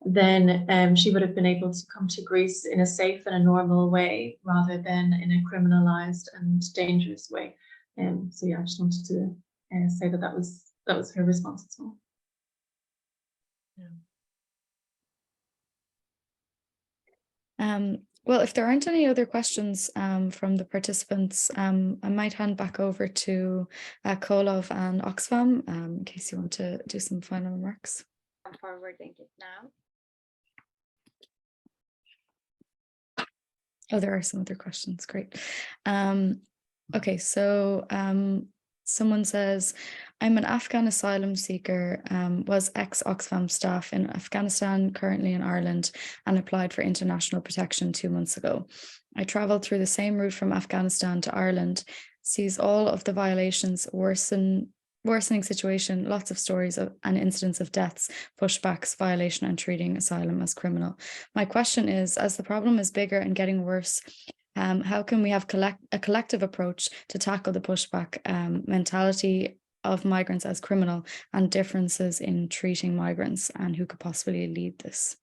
then she would have been able to come to Greece in a safe and a normal way, rather than in a criminalized and dangerous way. So yeah, I just wanted to say that was her response as well. Well, if there aren't any other questions from the participants, I might hand back over to Kolov and Oxfam in case you want to do some final remarks. I'm forwarding it now. Oh, there are some other questions. Great. Okay, so someone says, I'm an Afghan asylum seeker, was ex-Oxfam staff in Afghanistan, currently in Ireland, and applied for international protection 2 months ago. I travelled through the same route from Afghanistan to Ireland, sees all of the violations worsening situation, lots of stories and incidents of deaths, pushbacks, violation, and treating asylum as criminal. My question is, as the problem is bigger and getting worse, how can we have a collective approach to tackle the pushback mentality of migrants as criminal and differences in treating migrants, and who could possibly lead this?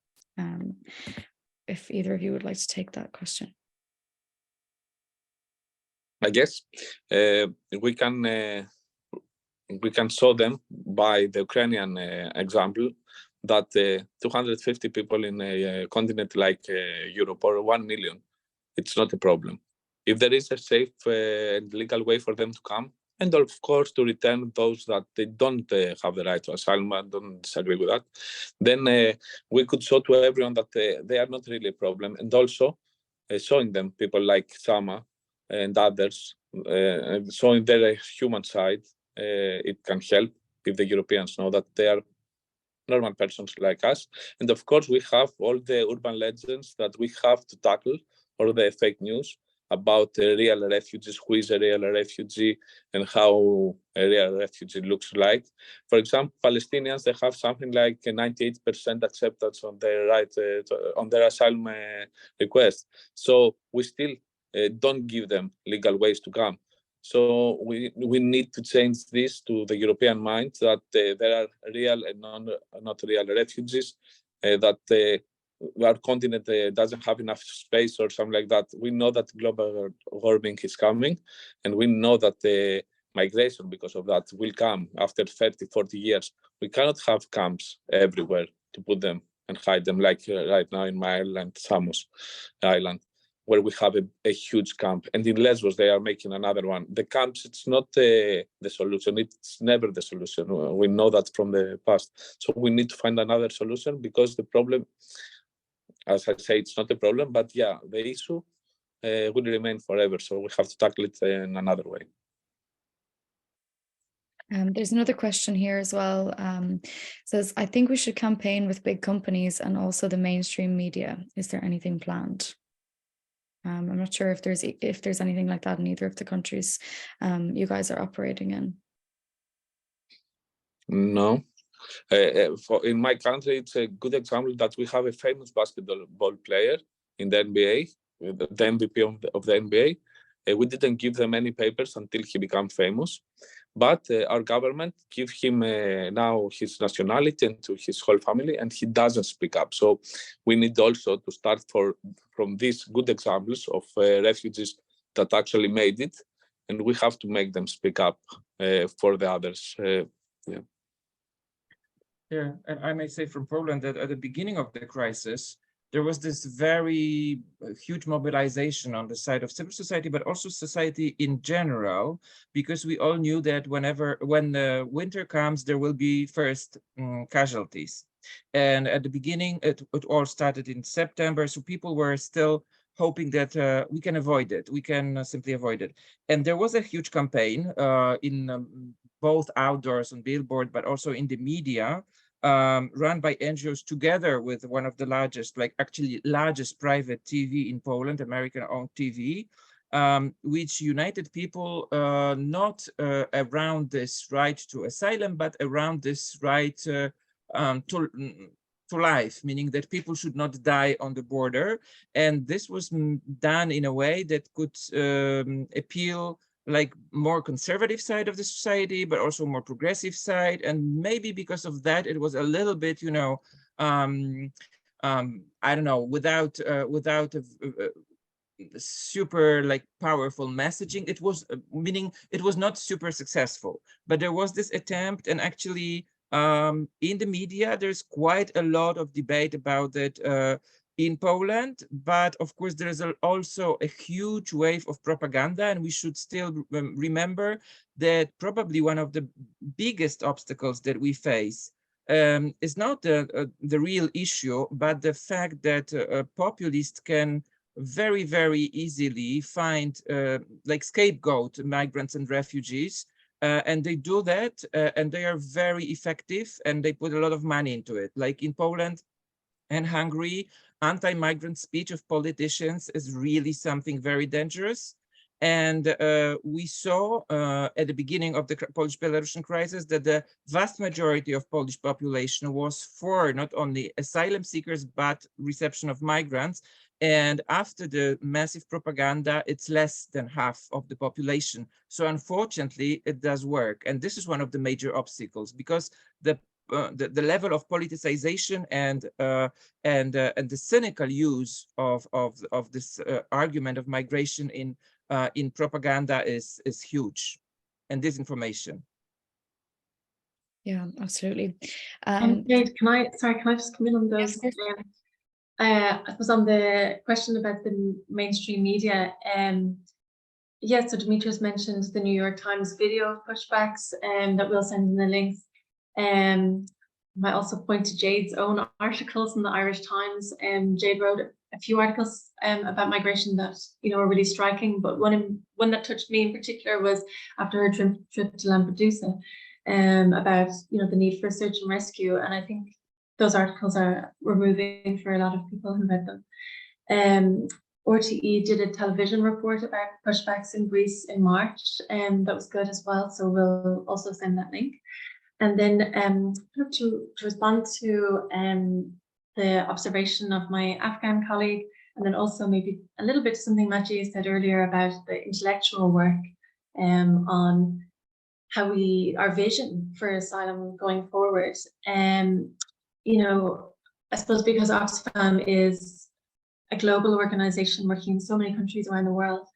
If either of you would like to take that question. I guess we can show them by the Ukrainian example that 250 people in a continent like Europe, or 1 million, it's not a problem. If there is a safe and legal way for them to come, and of course to return those that they don't have the right to asylum, I don't disagree with that, then we could show to everyone that they are not really a problem. And also showing them people like Sama and others, showing their human side, it can help if the Europeans know that they are normal persons like us. And of course, we have all the urban legends that we have to tackle, or the fake news about real refugees, who is a real refugee, and how a real refugee looks like. For example, Palestinians, they have something like 98% acceptance on their right on their asylum request. So we still don't give them legal ways to come. So we need to change this to the European mind, that there are real and not real refugees, that our continent doesn't have enough space or something like that. We know that global warming is coming, and we know that migration because of that will come after 30, 40 years. We cannot have camps everywhere to put them and hide them, like right now in my island, Samos island, where we have a huge camp. And in Lesbos, they are making another one. The camps, it's not the solution. It's never the solution. We know that from the past. So we need to find another solution, because the problem, as I say, it's not a problem, but yeah, the issue will remain forever. So we have to tackle it in another way. There's another question here as well. Says, I think we should campaign with big companies and also the mainstream media. Is there anything planned? I'm not sure if there's anything like that in either of the countries you guys are operating in. No, In my country, it's a good example that we have a famous basketball player in the NBA, the MVP of the NBA. We didn't give them any papers until he became famous, but our government give him now his nationality and to his whole family, and he doesn't speak up. So we need also to start from these good examples of refugees that actually made it, and we have to make them speak up for the others. Yeah, and I may say from Poland that at the beginning of the crisis, there was this very huge mobilization on the side of civil society, but also society in general, because we all knew that when the winter comes, there will be first casualties. And at the beginning, it all started in September, so people were still hoping that we can avoid it, we can simply avoid it. And there was a huge campaign in both outdoors on billboard, but also in the media, run by NGOs together with one of the largest, largest private TV in Poland, American-owned TV, which united people not around this right to asylum, but around this right to life, meaning that people should not die on the border. And this was done in a way that could appeal like more conservative side of the society, but also more progressive side. And maybe because of that, it was a little bit, you know, I don't know, without a super like powerful messaging. It was meaning it was not super successful, but there was this attempt, and actually in the media, there's quite a lot of debate about it in Poland, but of course there is also a huge wave of propaganda, and we should still remember that probably one of the biggest obstacles that we face is not the real issue, but the fact that populists can very, very easily find like scapegoat migrants and refugees, and they do that, and they are very effective, and they put a lot of money into it. Like in Poland and Hungary, anti-migrant speech of politicians is really something very dangerous. And we saw at the beginning of the Polish-Belarusian crisis that the vast majority of Polish population was for not only asylum seekers, but reception of migrants. And after the massive propaganda, it's less than half of the population. So unfortunately, it does work. And this is one of the major obstacles, because the level of politicization and the cynical use of this argument of migration in propaganda is huge, and disinformation. Yeah, absolutely. Jade, can I just come in on those? Yes, I was on the question about the mainstream media. Yeah, so Dimitris mentioned the New York Times video of pushbacks, that we'll send in the links. Might also point to Jade's own articles in the Irish Times. Jade wrote a few articles about migration that, you know, were really striking, but one that touched me in particular was after her trip to Lampedusa, about, you know, the need for search and rescue. And I think those articles were moving for a lot of people who read them. RTE did a television report about pushbacks in Greece in March, and that was good as well. So we'll also send that link. And then to respond to the observation of my Afghan colleague, and then also maybe a little bit to something Maciej said earlier about the intellectual work on how our vision for asylum going forward. You know, I suppose because Oxfam is a global organization working in so many countries around the world,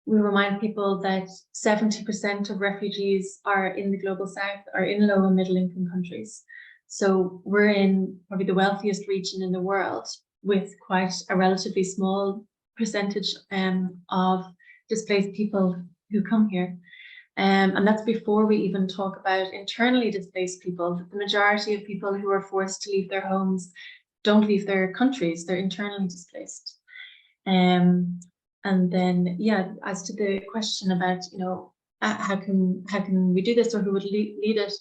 we remind people that 70% of refugees are in the global south, are in low and middle income countries. So we're in probably the wealthiest region in the world, with quite a relatively small percentage of displaced people who come here. And that's before we even talk about internally displaced people. The majority of people who are forced to leave their homes don't leave their countries, they're internally displaced. And then, yeah, as to the question about, you know, how can we do this, or who would lead it?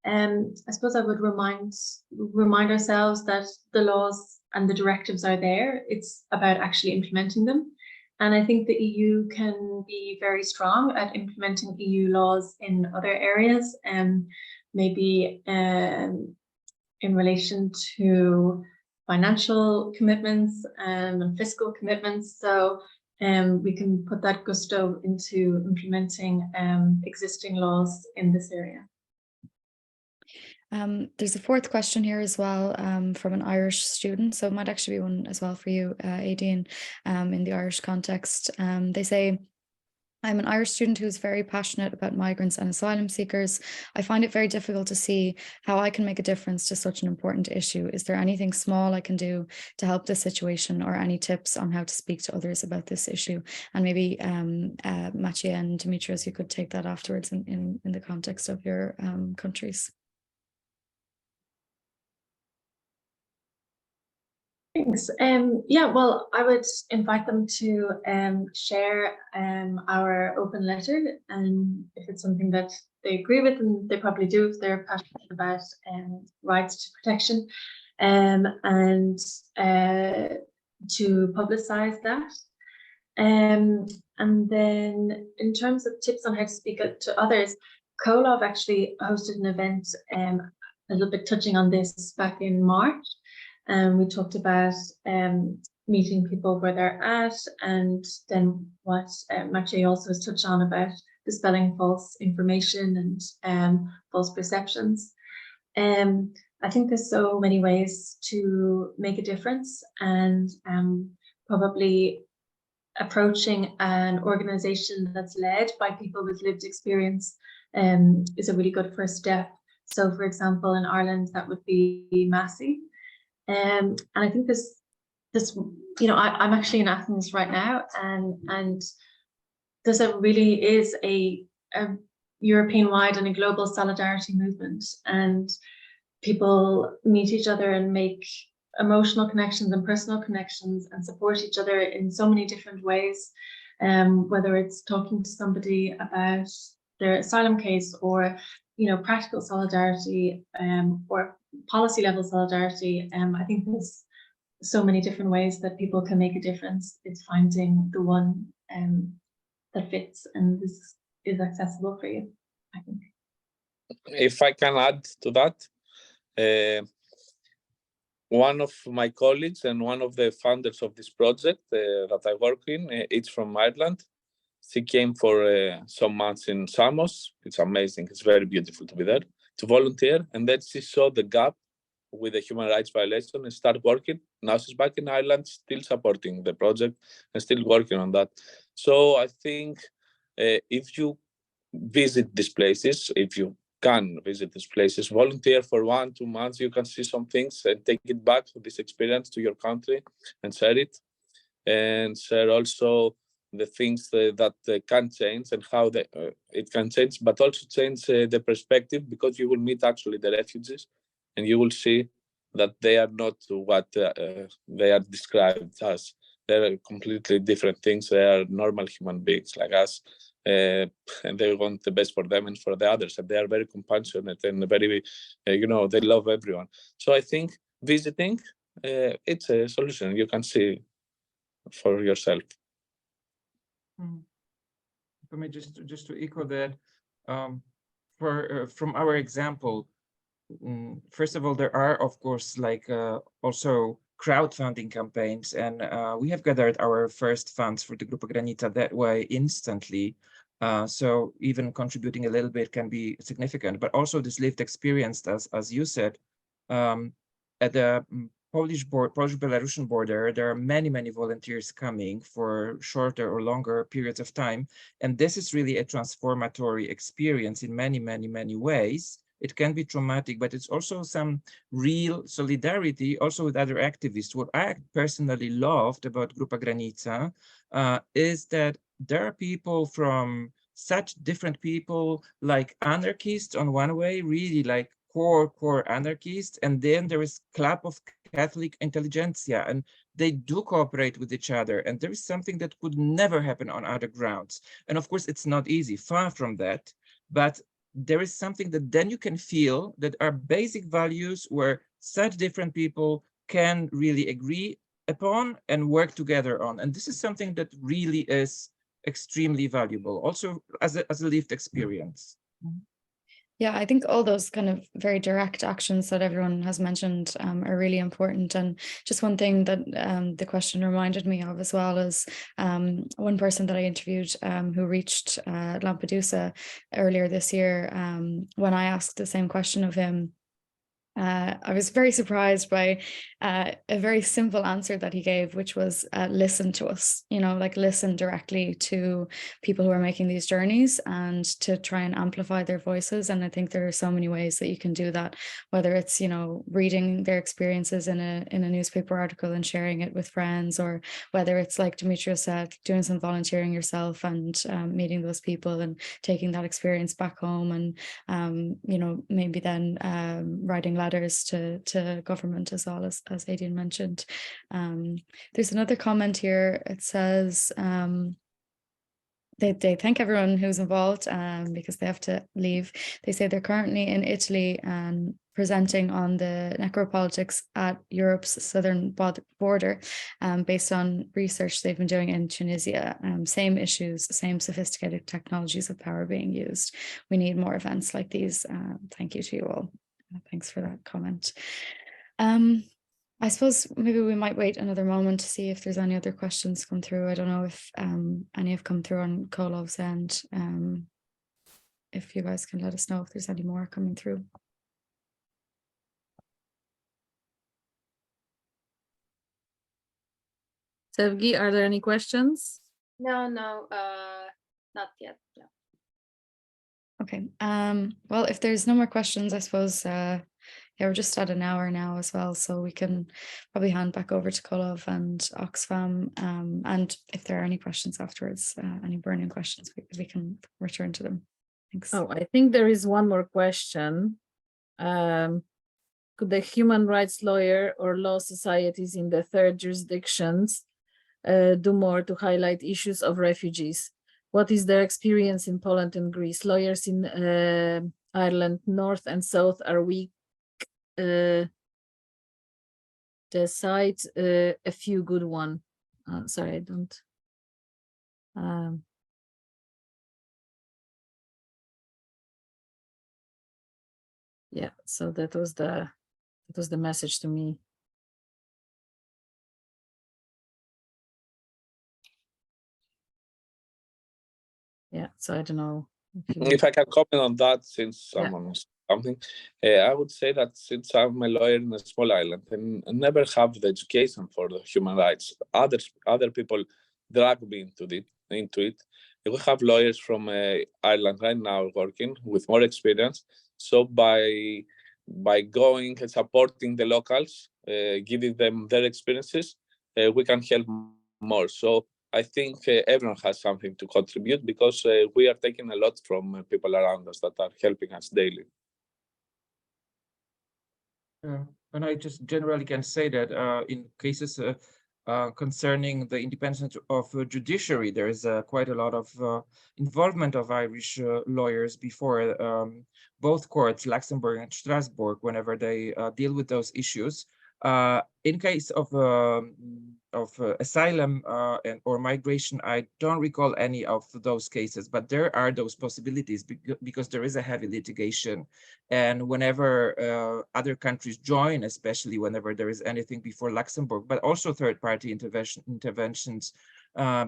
I suppose I would remind ourselves that the laws and the directives are there. It's about actually implementing them. And I think the EU can be very strong at implementing EU laws in other areas. maybe in relation to financial commitments and fiscal commitments. So we can put that gusto into implementing existing laws in this area. There's a fourth question here as well from an Irish student, so it might actually be one as well for you, Aideen, in the Irish context. They say, I'm an Irish student who is very passionate about migrants and asylum seekers. I find it very difficult to see how I can make a difference to such an important issue. Is there anything small I can do to help this situation, or any tips on how to speak to others about this issue? And maybe Maciej and Dimitris, you could take that afterwards in the context of your countries. Thanks. Yeah, well, I would invite them to share our open letter, and if it's something that they agree with, and they probably do if they're passionate about rights to protection, and to publicize that. And then in terms of tips on how to speak to others, Kolov actually hosted an event a little bit touching on this back in March. We talked about meeting people where they're at, and then what Maciej also has touched on about dispelling false information and false perceptions. I think there's so many ways to make a difference, and probably approaching an organization that's led by people with lived experience is a really good first step. So, for example, in Ireland, that would be Massey. And I think this, you know, I'm actually in Athens right now, and this really is a European-wide and a global solidarity movement, and people meet each other and make emotional connections and personal connections and support each other in so many different ways, whether it's talking to somebody about their asylum case, or practical solidarity, or policy level solidarity. I think there's so many different ways that people can make a difference. It's finding the one that fits and is accessible for you, I think. If I can add to that, one of my colleagues and one of the founders of this project that I work in, it's from Ireland. She came for some months in Samos. It's amazing. It's very beautiful to be there, to volunteer. And then she saw the gap with the human rights violation and started working. Now she's back in Ireland, still supporting the project and still working on that. So I think if you visit these places, if you can visit these places, volunteer for 1-2 months, you can see some things and take it back to this experience to your country and share it. And share also the things that can change and how it can change, but also change the perspective, because you will meet actually the refugees and you will see that they are not what they are described as. They're completely different things. They are normal human beings like us, and they want the best for them and for the others. And they are very compassionate and very, they love everyone. So I think visiting, it's a solution. You can see for yourself. For me, just to echo that, from our example, first of all, there are, of course, also crowdfunding campaigns, and we have gathered our first funds for the Grupa Granica that way instantly. So even contributing a little bit can be significant, but also this lived experience, as you said, at the Polish-Belarusian border, there are many volunteers coming for shorter or longer periods of time. And this is really a transformatory experience in many ways. It can be traumatic, but it's also some real solidarity also with other activists. What I personally loved about Grupa Granica is that there are people from such different people, like anarchists on one way, really like core anarchists, and then there is club of Catholic intelligentsia, and they do cooperate with each other, and there is something that could never happen on other grounds. And of course, it's not easy, far from that, but there is something that then you can feel that are basic values where such different people can really agree upon and work together on. And this is something that really is extremely valuable, also as a lived experience. Yeah, I think all those kind of very direct actions that everyone has mentioned are really important. And just one thing that the question reminded me of as well is one person that I interviewed who reached Lampedusa earlier this year. When I asked the same question of him, I was very surprised by a very simple answer that he gave, which was listen to us, like listen directly to people who are making these journeys and to try and amplify their voices. And I think there are so many ways that you can do that, whether it's, reading their experiences in a newspaper article and sharing it with friends, or whether it's like Dimitris said, doing some volunteering yourself and meeting those people and taking that experience back home, and, maybe then writing letters to government as well, as Aidan mentioned. There's another comment here. It says they thank everyone who's involved because they have to leave. They say they're currently in Italy and presenting on the necropolitics at Europe's southern border based on research they've been doing in Tunisia. Same issues, same sophisticated technologies of power being used. We need more events like these. Thank you to you all. Thanks for that comment. I suppose maybe we might wait another moment to see if there's any other questions come through. I don't know if any have come through on Kolov's end. If you guys can let us know if there's any more coming through. Sevgi, are there any questions? No, not yet. No. Okay. Well, if there's no more questions, I suppose yeah, we're just at an hour now as well, so we can probably hand back over to Kolov and Oxfam. And if there are any questions afterwards, any burning questions, we can return to them. Thanks. Oh, I think there is one more question. Could the human rights lawyer or law societies in the third jurisdictions do more to highlight issues of refugees? What is their experience in Poland and Greece? Lawyers in Ireland, North and South are weak. Decide a few good one. Sorry, I don't. Yeah, so that was the message to me. Yeah, so I don't know if I can comment on that, since someone was something, I would say that since I'm a lawyer in a small island and never have the education for the human rights, other people drag me into it. We have lawyers from Ireland right now working with more experience. So by going and supporting the locals, giving them their experiences, we can help more. So I think everyone has something to contribute, because we are taking a lot from people around us that are helping us daily. And I just generally can say that in cases concerning the independence of judiciary, there is quite a lot of involvement of Irish lawyers before both courts, Luxembourg and Strasbourg, whenever they deal with those issues. In case of asylum or migration, I don't recall any of those cases, but there are those possibilities because there is a heavy litigation. And whenever other countries join, especially whenever there is anything before Luxembourg, but also third-party interventions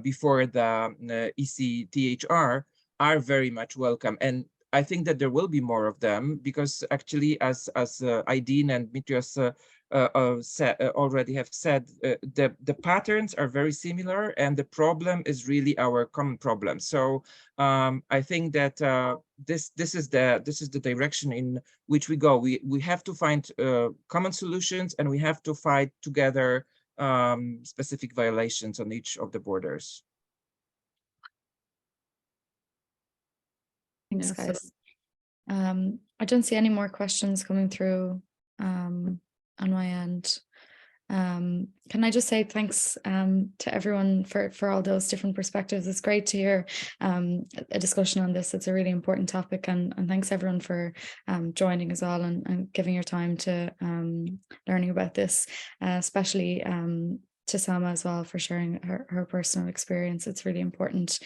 before the ECTHR are very much welcome. And I think that there will be more of them, because actually, as Aidin and Dimitris already have said, the patterns are very similar, and the problem is really our common problem. So I think that this is the direction in which we go. We have to find common solutions, and we have to fight together specific violations on each of the borders. Thanks, guys. I don't see any more questions coming through on my end. Can I just say thanks to everyone for all those different perspectives. It's great to hear a discussion on this. It's a really important topic, and thanks everyone for joining as well and giving your time to learning about this, especially Sama as well for sharing her personal experience. It's really important,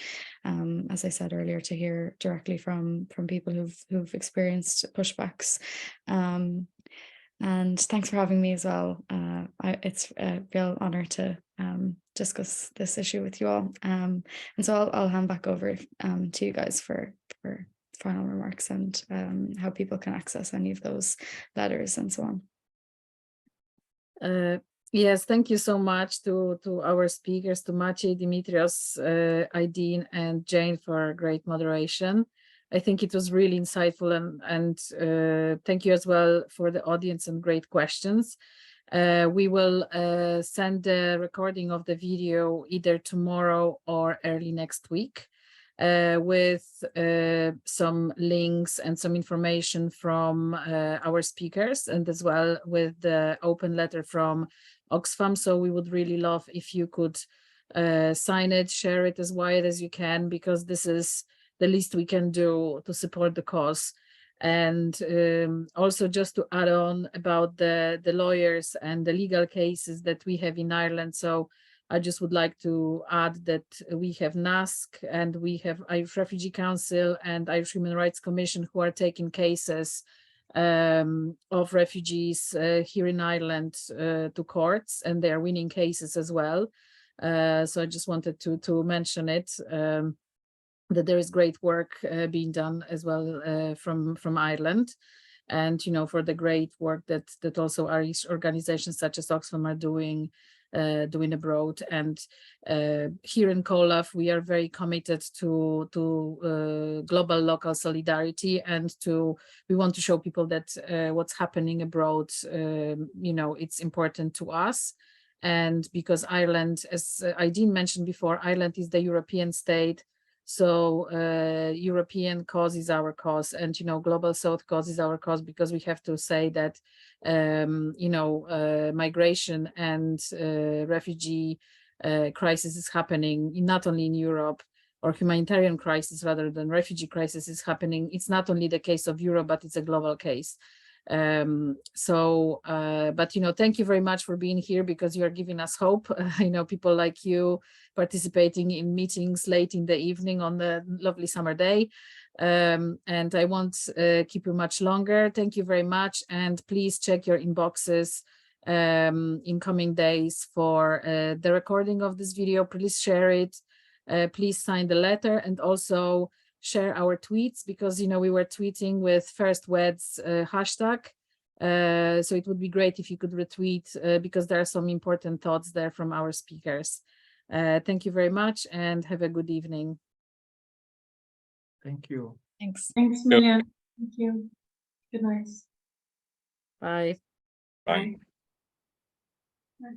as I said earlier, to hear directly from people who've experienced pushbacks. And thanks for having me as well. It's a real honor to discuss this issue with you all. And so I'll hand back over to you guys for final remarks and how people can access any of those letters and so on. Yes, thank you so much to our speakers, to Maciej, Dimitris, Aideen, and Jane for great moderation. I think it was really insightful, and thank you as well for the audience and great questions. We will send the recording of the video either tomorrow or early next week with some links and some information from our speakers, and as well with the open letter from Oxfam. So we would really love if you could sign it, share it as wide as you can, because this is the least we can do to support the cause. And also just to add on about the lawyers and the legal cases that we have in Ireland. So I just would like to add that we have NASC and we have Irish Refugee Council and Irish Human Rights Commission who are taking cases of refugees here in Ireland to courts, and they are winning cases as well. So I just wanted to mention it, that there is great work being done as well from Ireland, and for the great work that also Irish organizations such as Oxfam are doing abroad. And here in COLAF, we are very committed to global local solidarity, and we want to show people that what's happening abroad, it's important to us. And because Ireland, as Aideen mentioned before, Ireland is the European state. So European cause is our cause, and Global South cause is our cause, because we have to say that migration and refugee crisis is happening not only in Europe, or humanitarian crisis rather than refugee crisis is happening. It's not only the case of Europe, but it's a global case. But thank you very much for being here, because you are giving us hope. People like you participating in meetings late in the evening on the lovely summer day, and I won't keep you much longer. Thank you very much, and please check your inboxes in coming days for the recording of this video. Please share it, please sign the letter, and also share our tweets, because we were tweeting with First Weds hashtag, so it would be great if you could retweet, because there are some important thoughts there from our speakers. Thank you very much, and have a good evening. Thank you. Thanks. Thanks, Miljan. Thank you. Good night. Bye. Bye. Bye.